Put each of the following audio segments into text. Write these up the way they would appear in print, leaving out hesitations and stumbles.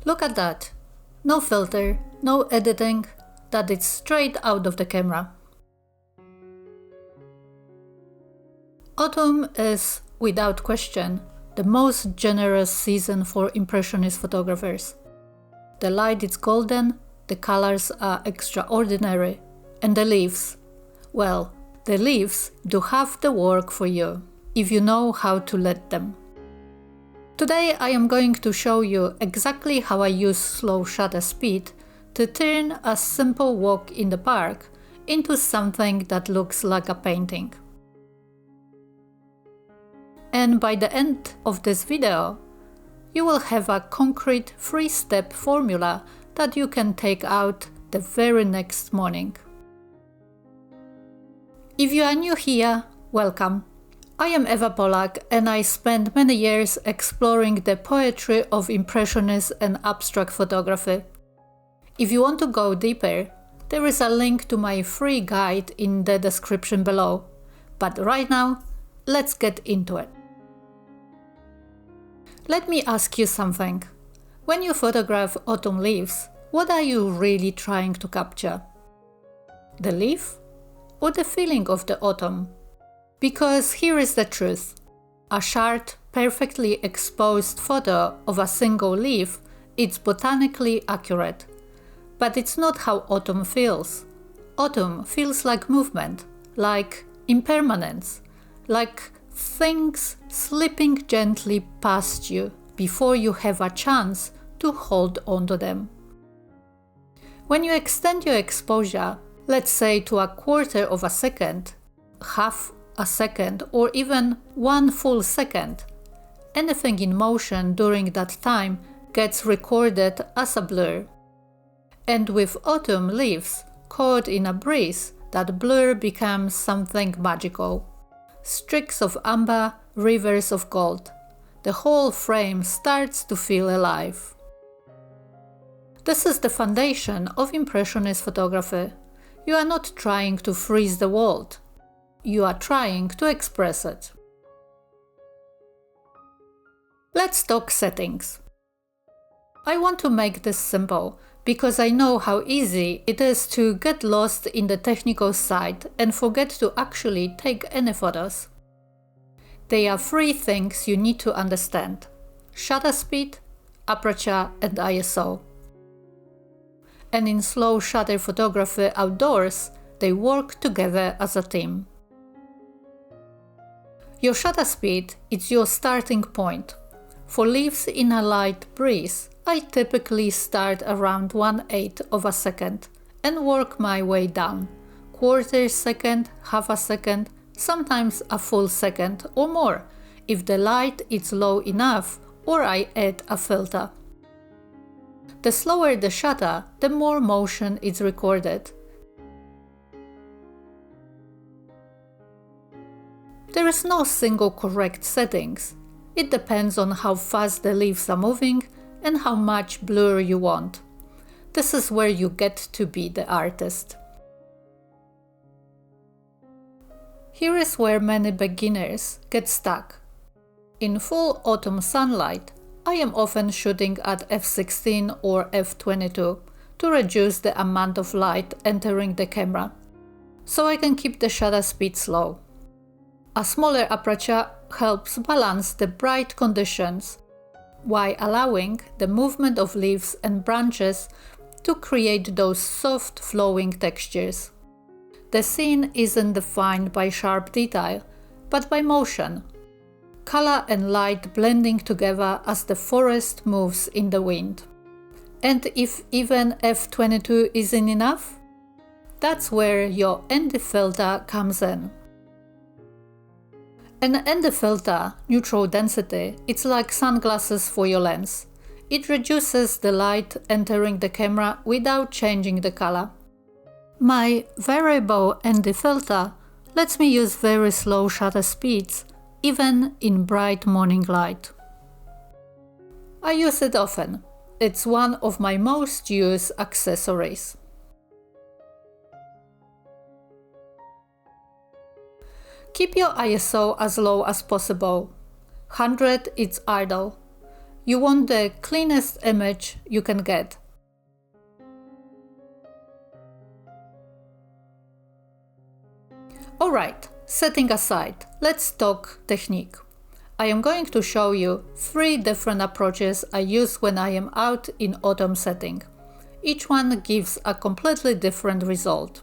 Look at that. No filter, no editing, that is straight out of the camera. Autumn is, without question, the most generous season for Impressionist photographers. The light is golden, the colors are extraordinary, and the leaves, well, the leaves do half the work for you, if you know how to let them. Today I am going to show you exactly how I use slow shutter speed to turn a simple walk in the park into something that looks like a painting. And by the end of this video, you will have a concrete 3-step formula that you can take out the very next morning. If you are new here, welcome. I am Evapolak and I spent many years exploring the poetry of Impressionist and abstract photography. If you want to go deeper, there is a link to my free guide in the description below. But right now, let's get into it. Let me ask you something. When you photograph autumn leaves, what are you really trying to capture? The leaf or the feeling of the autumn? Because here is the truth. A short, perfectly exposed photo of a single leaf is botanically accurate. But it's not how autumn feels. Autumn feels like movement, like impermanence, like things slipping gently past you before you have a chance to hold onto them. When you extend your exposure, let's say to a quarter of a second, half a second, or even 1 full second, anything in motion during that time gets recorded as a blur. And with autumn leaves caught in a breeze, that blur becomes something magical. Streaks of amber, rivers of gold. The whole frame starts to feel alive. This is the foundation of Impressionist photography. You are not trying to freeze the world. You are trying to express it. Let's talk settings. I want to make this simple because I know how easy it is to get lost in the technical side and forget to actually take any photos. There are 3 things you need to understand: shutter speed, aperture, and ISO. And in slow shutter photography outdoors, they work together as a team. Your shutter speed is your starting point. For leaves in a light breeze, I typically start around 1/8 of a second and work my way down, quarter second, half a second, sometimes a full second or more, if the light is low enough or I add a filter. The slower the shutter, the more motion is recorded. There is no single correct settings. It depends on how fast the leaves are moving and how much blur you want. This is where you get to be the artist. Here is where many beginners get stuck. In full autumn sunlight, I am often shooting at f16 or f22 to reduce the amount of light entering the camera, so I can keep the shutter speed slow. A smaller aperture helps balance the bright conditions while allowing the movement of leaves and branches to create those soft flowing textures. The scene isn't defined by sharp detail, but by motion. Color and light blending together as the forest moves in the wind. And if even f22 isn't enough, that's where your ND filter comes in. An ND filter, neutral density, it's like sunglasses for your lens. It reduces the light entering the camera without changing the color. My variable ND filter lets me use very slow shutter speeds, even in bright morning light. I use it often. It's one of my most used accessories. Keep your ISO as low as possible. 100 is idle. You want the cleanest image you can get. Alright, setting aside, let's talk technique. I am going to show you 3 different approaches I use when I am out in autumn setting. Each one gives a completely different result.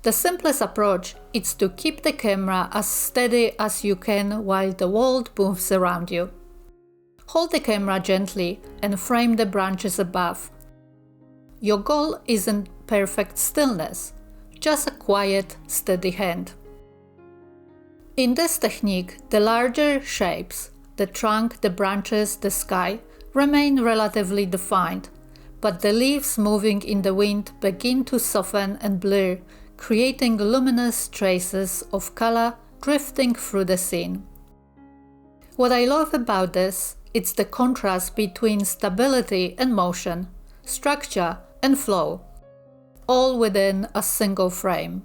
The simplest approach is to keep the camera as steady as you can while the world moves around you. Hold the camera gently and frame the branches above. Your goal isn't perfect stillness, just a quiet, steady hand. In this technique, the larger shapes, the trunk, the branches, the sky, remain relatively defined, but the leaves moving in the wind begin to soften and blur, creating luminous traces of color drifting through the scene. What I love about this is the contrast between stability and motion, structure and flow, all within a single frame.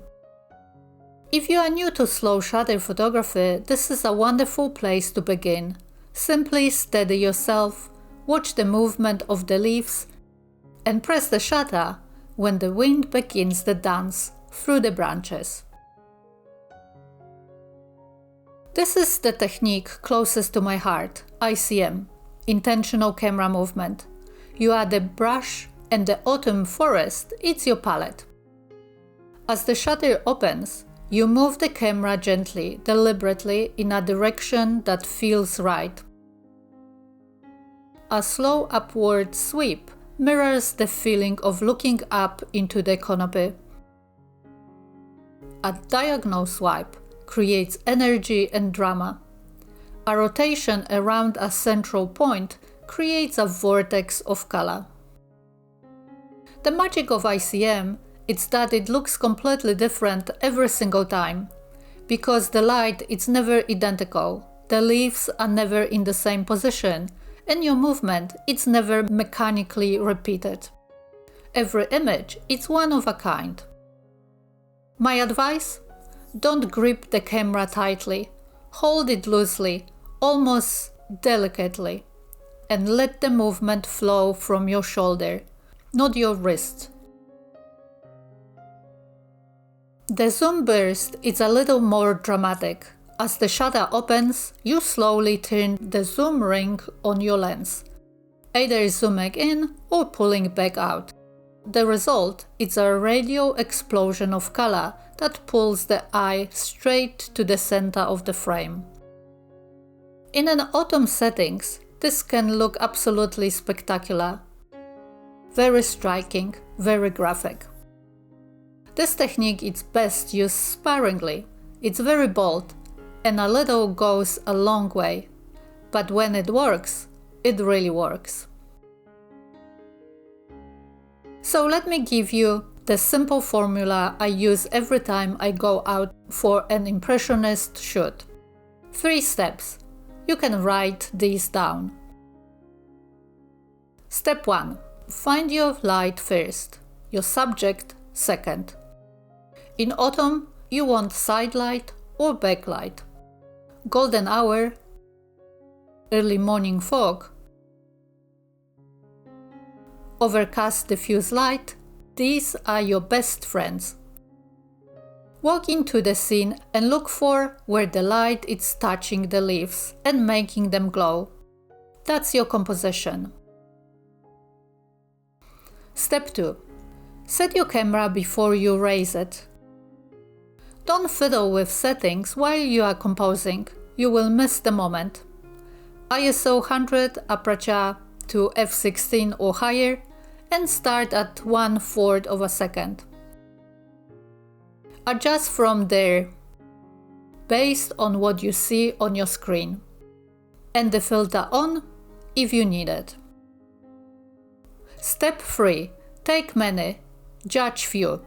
If you are new to slow shutter photography, this is a wonderful place to begin. Simply steady yourself, watch the movement of the leaves, and press the shutter when the wind begins the dance through the branches. This is the technique closest to my heart, ICM, intentional camera movement. You are the brush and the autumn forest is your palette. As the shutter opens, you move the camera gently, deliberately in a direction that feels right. A slow upward sweep mirrors the feeling of looking up into the canopy. A diagonal swipe creates energy and drama. A rotation around a central point creates a vortex of color. The magic of ICM is that it looks completely different every single time. Because the light is never identical, the leaves are never in the same position, and your movement is never mechanically repeated. Every image is one of a kind. My advice? Don't grip the camera tightly, hold it loosely, almost delicately, and let the movement flow from your shoulder, not your wrist. The zoom burst is a little more dramatic. As the shutter opens, you slowly turn the zoom ring on your lens, either zooming in or pulling back out. The result is a radial explosion of color that pulls the eye straight to the center of the frame. In an autumn settings, this can look absolutely spectacular. Very striking, very graphic. This technique is best used sparingly. It's very bold, and a little goes a long way. But when it works, it really works. So let me give you the simple formula I use every time I go out for an impressionist shoot. 3 steps. You can write these down. Step 1. Find your light first, your subject second. In autumn, you want side light or backlight, golden hour, early morning fog, overcast diffuse light. These are your best friends. Walk into the scene and look for where the light is touching the leaves and making them glow. That's your composition. Step 2. Set your camera before you raise it. Don't fiddle with settings while you are composing. You will miss the moment. ISO 100 aperture to f16 or higher and start at 1/4 of a second. Adjust from there based on what you see on your screen, and the filter on if you need it. Step 3. Take many, judge few.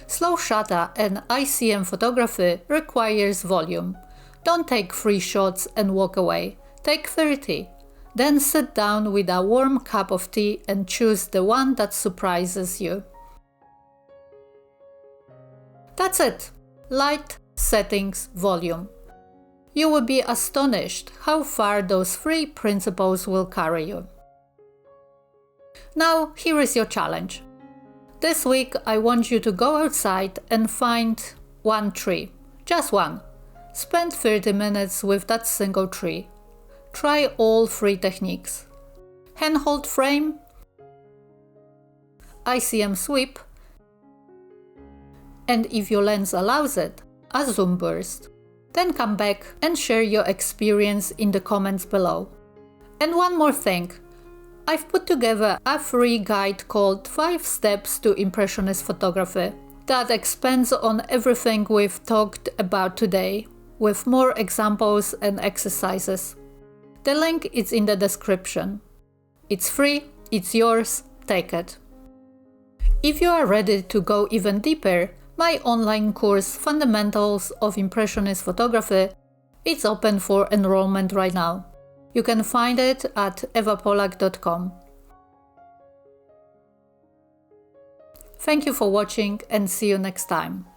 Slow shutter and ICM photography requires volume. Don't take 3 shots and walk away. Take 30. Then sit down with a warm cup of tea and choose the one that surprises you. That's it. Light, settings, volume. You will be astonished how far those 3 principles will carry you. Now, here is your challenge. This week, I want you to go outside and find one tree. Just one. Spend 30 minutes with that single tree. Try all 3 techniques. Handhold frame, ICM sweep, and if your lens allows it, a zoom burst. Then come back and share your experience in the comments below. And one more thing. I've put together a free guide called 5 Steps to Impressionist Photography that expands on everything we've talked about today, with more examples and exercises. The link is in the description. It's free, it's yours, take it. If you are ready to go even deeper, my online course Fundamentals of Impressionist Photography is open for enrollment right now. You can find it at evapolak.com. Thank you for watching and see you next time.